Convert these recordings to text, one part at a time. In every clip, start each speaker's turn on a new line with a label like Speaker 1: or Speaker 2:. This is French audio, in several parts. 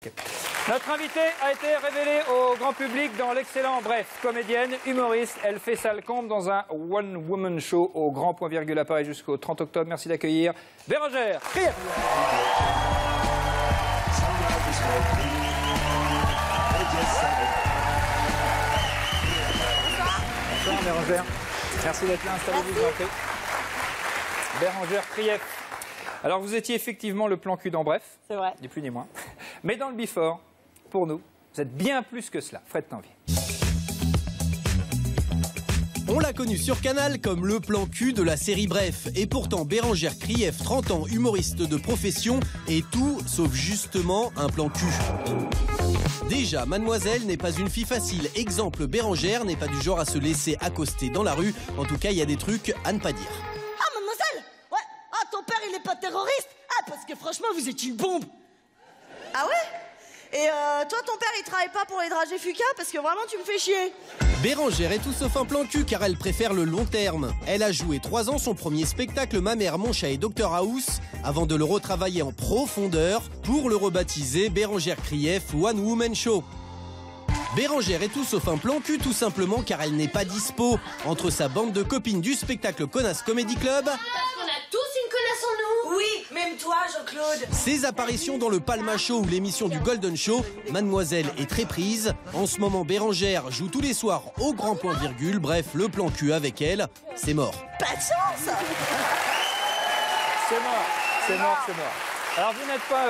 Speaker 1: masque. Notre invitée a été révélée au grand public dans l'excellent Bref. Comédienne, humoriste, elle fait salle comble dans un one-woman show au Grand Point Virgule à Paris jusqu'au 30 octobre. Merci d'accueillir Bérengère Krief. Bonsoir Bérengère. Merci d'être là, installez-vous, je vous en prie. Bérengère Krief. Alors vous étiez effectivement le plan cul dans Bref.
Speaker 2: C'est vrai.
Speaker 1: Ni plus ni moins. Mais dans le Before, pour nous, vous êtes bien plus que cela. Fred Tanvier.
Speaker 3: On l'a connu sur Canal comme le plan cul de la série Bref. Et pourtant, Bérengère Krief, 30 ans, humoriste de profession, est tout sauf justement un plan cul. Déjà, mademoiselle n'est pas une fille facile. Exemple, Bérengère n'est pas du genre à se laisser accoster dans la rue. En tout cas, il y a des trucs à ne pas dire.
Speaker 4: Ah, mademoiselle? Ouais. Ah, ton père, il est pas terroriste? Ah, parce que franchement, vous êtes une bombe. Ah ouais? Et toi, ton père, il travaille pas pour les dragées Fuka? Parce que vraiment, tu me fais chier.
Speaker 3: Bérengère est tout sauf un plan cul car elle préfère le long terme. Elle a joué 3 ans son premier spectacle Ma mère, mon chat et Dr House avant de le retravailler en profondeur pour le rebaptiser Bérengère Krief One Woman Show. Bérengère est tout sauf un plan cul tout simplement car elle n'est pas dispo entre sa bande de copines du spectacle Connasse Comedy Club.
Speaker 5: Parce qu'on a tous une connasse en nous.
Speaker 4: Oui, même toi, Jean-Claude.
Speaker 3: Ses apparitions dans le Palma Show ou l'émission du Golden Show, mademoiselle est très prise. En ce moment, Bérengère joue tous les soirs au Grand Point Virgule. Bref, le plan cul avec elle, c'est mort.
Speaker 4: Pas de chance.
Speaker 1: C'est mort, c'est mort, c'est mort. Alors vous n'êtes pas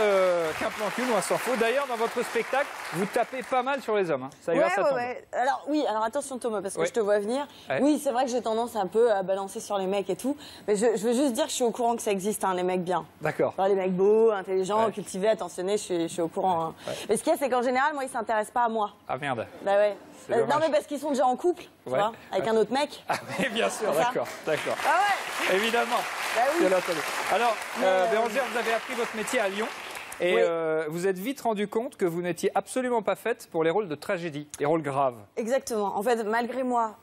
Speaker 1: qu'un plan cul, loin s'en faut. D'ailleurs, dans votre spectacle, vous tapez pas mal sur les hommes. Hein. Ça y va, ça tombe.
Speaker 2: Alors oui, alors attention Thomas, parce que
Speaker 1: Ouais.
Speaker 2: je te vois venir.
Speaker 1: Ouais.
Speaker 2: Oui, c'est vrai que j'ai tendance un peu à balancer sur les mecs et tout. Mais je veux juste dire que je suis au courant que ça existe, hein, les mecs bien.
Speaker 1: D'accord.
Speaker 2: Enfin, les mecs beaux, intelligents,
Speaker 1: Ouais.
Speaker 2: cultivés, attentionnés, je suis au courant. Hein.
Speaker 1: Ouais.
Speaker 2: Mais ce qu'il y a, c'est qu'en général, moi, ils s'intéressent pas à moi.
Speaker 1: Ah merde.
Speaker 2: Bah ouais.
Speaker 1: C'est
Speaker 2: Non
Speaker 1: dommage.
Speaker 2: mais parce qu'ils sont déjà en couple, tu
Speaker 1: Ouais.
Speaker 2: vois, avec un autre mec.
Speaker 1: Ah mais bien sûr,
Speaker 2: C'est ça.
Speaker 1: d'accord, d'accord.
Speaker 2: Ah ouais.
Speaker 1: Évidemment.
Speaker 2: Bah oui.
Speaker 1: Bien entendu. Alors,
Speaker 2: Mais,
Speaker 1: Bérengère, vous avez appris votre métier à Lyon. Et
Speaker 2: Oui.
Speaker 1: vous êtes vite rendu compte que vous n'étiez absolument pas faite pour les rôles de tragédie, les rôles graves.
Speaker 2: Exactement. En fait, malgré moi,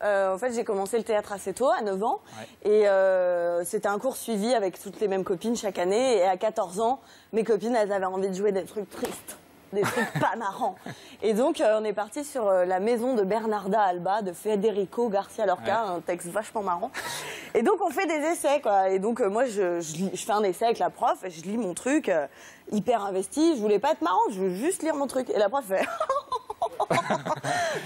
Speaker 2: j'ai commencé le théâtre assez tôt, à 9 ans.
Speaker 1: Ouais.
Speaker 2: Et c'était un cours suivi avec toutes les mêmes copines chaque année. Et à 14 ans, mes copines, elles avaient envie de jouer des trucs tristes, des trucs pas marrants. Et donc, on est parti sur La maison de Bernarda Alba, de Federico Garcia Lorca, un texte vachement marrant. Et donc, on fait des essais, quoi. Et donc, moi, je fais un essai avec la prof, et je lis mon truc, hyper investi. Je voulais pas être marrant, je veux juste lire mon truc. Et la prof fait...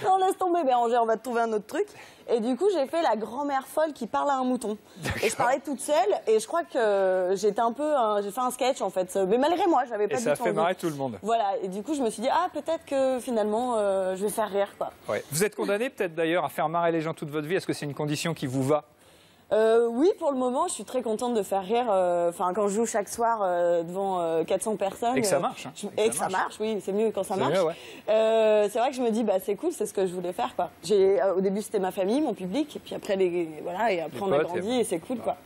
Speaker 2: Non, laisse tomber, Bérengère, on va te trouver un autre truc. Et du coup, j'ai fait la grand-mère folle qui parle à un mouton. Et je parlais toute seule, et je crois que j'étais un peu... j'ai fait un sketch, en fait. Mais malgré moi, j'avais pas
Speaker 1: Et
Speaker 2: du
Speaker 1: ça a
Speaker 2: tout
Speaker 1: fait
Speaker 2: envie.
Speaker 1: marrer tout le monde.
Speaker 2: Voilà, et du coup, je me suis dit, ah, peut-être que finalement, je vais faire rire, quoi.
Speaker 1: Ouais. Vous êtes condamné peut-être d'ailleurs à faire marrer les gens toute votre vie. Est-ce que c'est une condition qui vous va?
Speaker 2: Oui, pour le moment, je suis très contente de faire rire. Enfin, quand je joue chaque soir devant 400 personnes.
Speaker 1: Et que ça marche. Hein.
Speaker 2: Et que ça marche, oui, c'est mieux quand ça marche.
Speaker 1: Mieux, ouais.
Speaker 2: C'est vrai que je me dis, bah, c'est cool, c'est ce que je voulais faire, quoi. Au début, c'était ma famille, mon public, et puis après, voilà, et après,
Speaker 1: Les
Speaker 2: on a
Speaker 1: potes,
Speaker 2: grandi, et c'est cool, quoi.